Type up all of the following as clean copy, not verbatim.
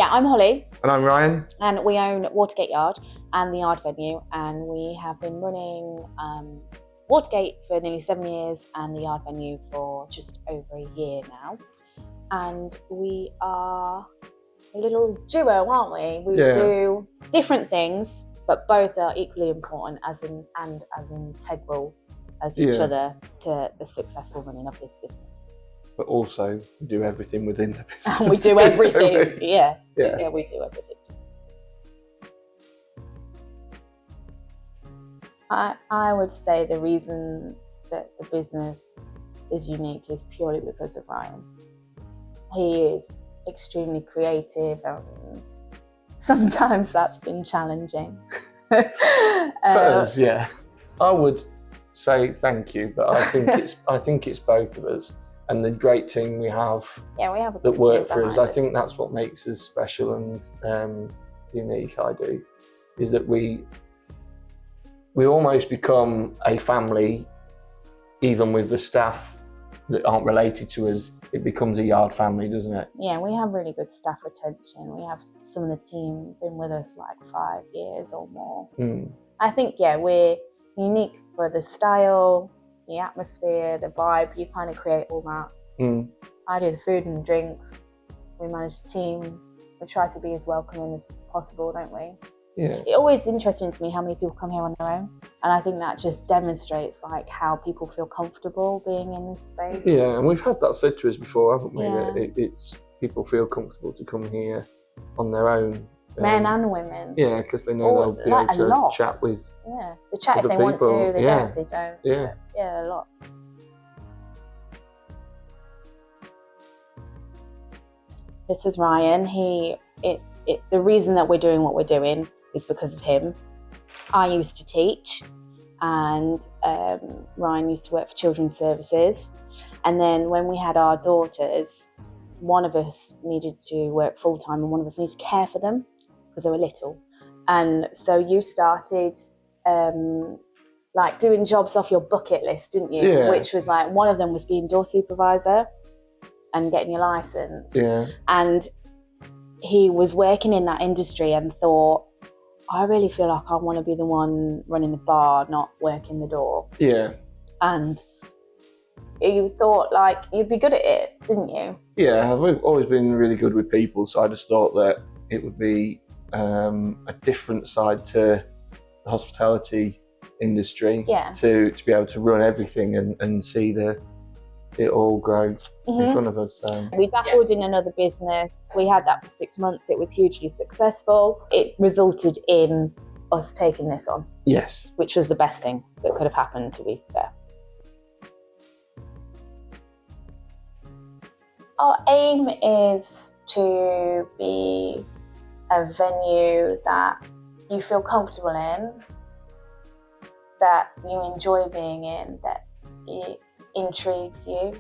Yeah, I'm Holly. And I'm Ryan. And we own Watergate Yard and the Yard venue. And we have been running Watergate for nearly 7 years and the Yard venue for just over a year now. And we are a little duo, aren't we? We do different things, but both are equally important as integral as each other to the successful running of this business. But also, we do everything within the business. We do everything, yeah, we do everything. I would say the reason that the business is unique is purely because of Ryan. He is extremely creative and sometimes that's been challenging. For us, yeah. I would say thank you, but I think it's both of us. And the great team we have that work for us, I think that's what makes us special and unique. Is that we almost become a family, even with the staff that aren't related to us. It becomes a Yard family, doesn't it? Yeah, we have really good staff retention. We have some of the team been with us like 5 years or more. I think we're unique for the style, the atmosphere, the vibe. You kind of create all that. I do the food and drinks. We manage the team. We try to be as welcoming as possible, don't we? Yeah. It's always interesting to me how many people come here on their own, and I think that just demonstrates like how people feel comfortable being in this space. Yeah, and we've had that said to us before, haven't we? Yeah. It's people feel comfortable to come here on their own. Men and women. Yeah, because they know they'll be able to chat with. Yeah, they chat if they want to. They don't if they don't. Yeah. Yeah, a lot. This is Ryan. The reason that we're doing what we're doing is because of him. I used to teach, and Ryan used to work for Children's Services. And then when we had our daughters, one of us needed to work full time, and one of us needed to care for them because they were little. And so you started like doing jobs off your bucket list, didn't you? Yeah. Which was like, one of them was being door supervisor and getting your license. Yeah. And he was working in that industry and thought, I really feel like I want to be the one running the bar, not working the door. Yeah. And you thought like you'd be good at it, didn't you? Yeah, we've always been really good with people, so I just thought that it would be a different side to the hospitality industry. Yeah. To be able to run everything and see it all grow in front of us. So. We dabbled in another business. We had that for 6 months. It was hugely successful. It resulted in us taking this on. Yes. Which was the best thing that could have happened, to be fair. Our aim is to be a venue that you feel comfortable in, that you enjoy being in, that it intrigues you.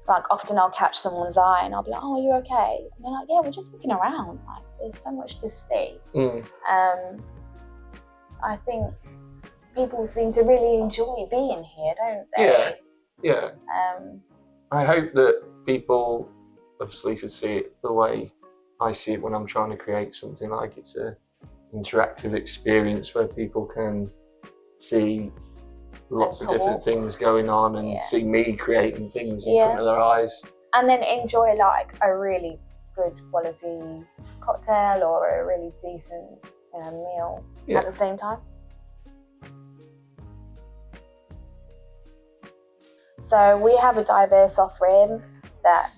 Like often I'll catch someone's eye and I'll be like, oh, are you okay? And they're like, yeah, we're just looking around. Like there's so much to see. I think people seem to really enjoy being here, don't they? Yeah. I hope that people of Sleaford see it the way I see it when I'm trying to create something like it's an interactive experience where people can see lots of different things going on and see me creating things in front of their eyes. And then enjoy like a really good quality cocktail or a really decent meal at the same time. So we have a diverse offering that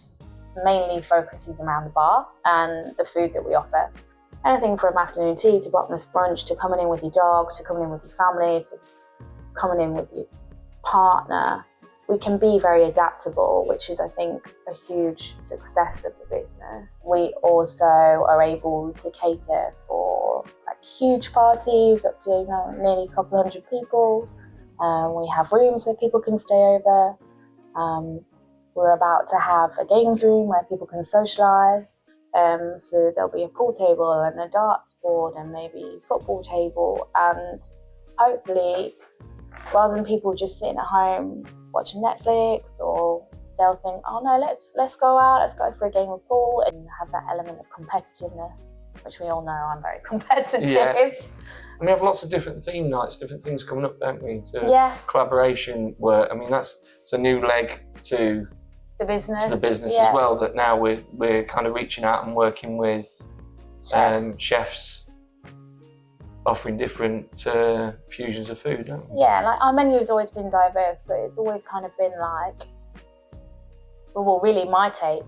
mainly focuses around the bar and the food that we offer. Anything from afternoon tea to bottomless brunch to coming in with your dog, to coming in with your family, to coming in with your partner. We can be very adaptable, which is, I think, a huge success of the business. We also are able to cater for like huge parties up to nearly a couple hundred people. We have rooms where people can stay over. We're about to have a games room where people can socialise. So there'll be a pool table and a darts board and maybe a football table, and hopefully rather than people just sitting at home watching Netflix or they'll think, oh no, let's go out, let's go for a game of pool, and have that element of competitiveness, which we all know I'm very competitive. Yeah. And we have lots of different theme nights, different things coming up, don't we? Collaboration work. I mean, it's a new leg to the business as well, that now we're kind of reaching out and working with chefs offering different fusions of food, don't we? Yeah, like our menu's always been diverse, but it's always kind of been like, well, really my take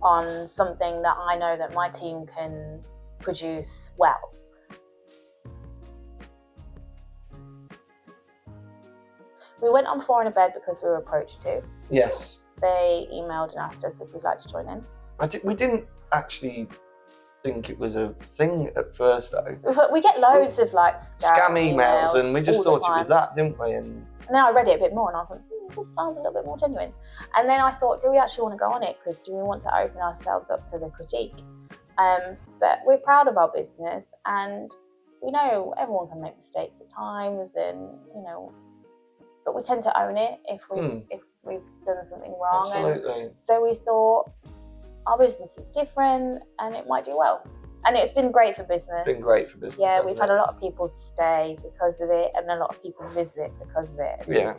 on something that I know that my team can produce well. We went on 4 in a bed because we were approached to. Yes. They emailed and asked us if we'd like to join in. We didn't actually think it was a thing at first, though. We get loads of like scam emails, and we just thought it was that, didn't we? And then I read it a bit more, and I was like, this sounds a little bit more genuine. And then I thought, do we actually want to go on it? Because do we want to open ourselves up to the critique? But we're proud of our business, and we know everyone can make mistakes at times, and but we tend to own it if we've done something wrong. Absolutely. And so we thought our business is different and it might do well. And it's been great for business. Yeah, we've had a lot of people stay because of it, and a lot of people visit because of it. Yeah.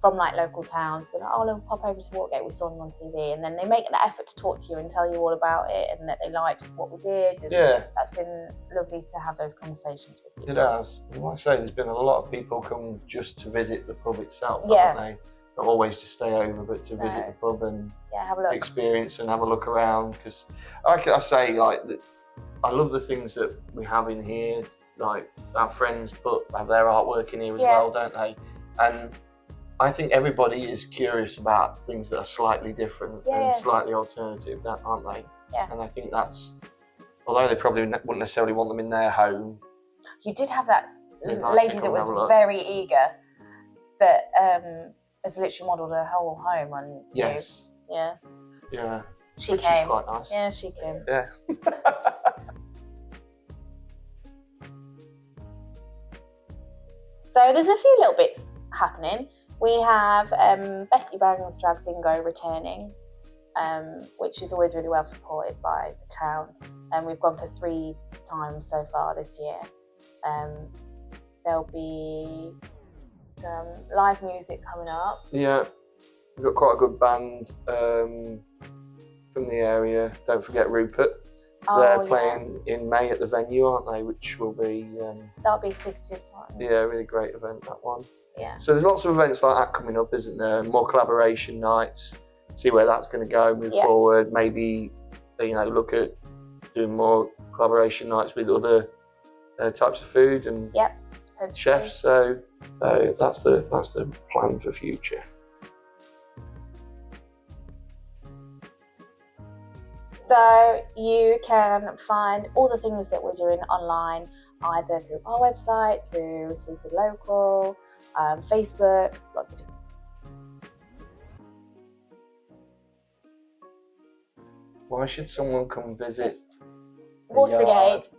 From like local towns, but oh, they'll pop over to Watergate, we saw them on TV, and then they make an effort to talk to you and tell you all about it, and that they liked what we did. And that's been lovely to have those conversations with people. It has. And like I say, there's been a lot of people come just to visit the pub itself, haven't they? Not always to stay over, but to visit the pub and have a look. Experience and have a look around. Because I say, like, I love the things that we have in here. Like, our friends have their artwork in here as well, don't they? And I think everybody is curious about things that are slightly different and slightly alternative, aren't they? Yeah. And I think that's, although they probably wouldn't necessarily want them in their home. You did have that lady that was very eager, that has literally modelled her whole home on you. Yeah. Yeah. She came. Is quite nice. Yeah, she came. Yeah. So there's a few little bits happening. We have Betty Bang's Drag Bingo returning, which is always really well supported by the town. And we've gone for 3 times so far this year. There'll be some live music coming up. Yeah, we've got quite a good band from the area. Don't forget Rupert. They're playing in May at the venue, aren't they? Which will be... that'll be ticketed. Yeah, really great event, that one. Yeah. So there's lots of events like that coming up, isn't there? More collaboration nights. See where that's going to go, move forward. Maybe, look at doing more collaboration nights with other types of food and chefs. So that's the plan for future. So you can find all the things that we're doing online, either through our website, through Sleaford Local, Facebook, lots of different. Why should someone come visit Watergate?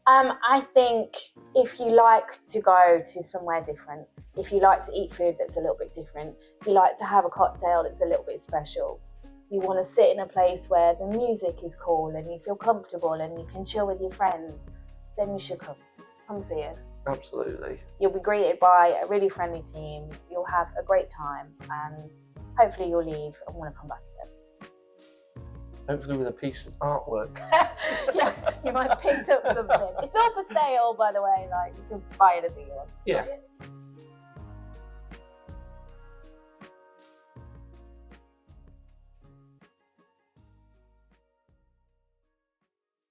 I think if you like to go to somewhere different, if you like to eat food that's a little bit different, if you like to have a cocktail that's a little bit special, you want to sit in a place where the music is cool and you feel comfortable and you can chill with your friends, then you should come. Come see us. Absolutely. You'll be greeted by a really friendly team. You'll have a great time, and hopefully you'll leave and want to come back again. Hopefully with a piece of artwork. Yeah, you might have picked up something. It's all for sale, by the way. Like, you can buy anything you want. Yeah.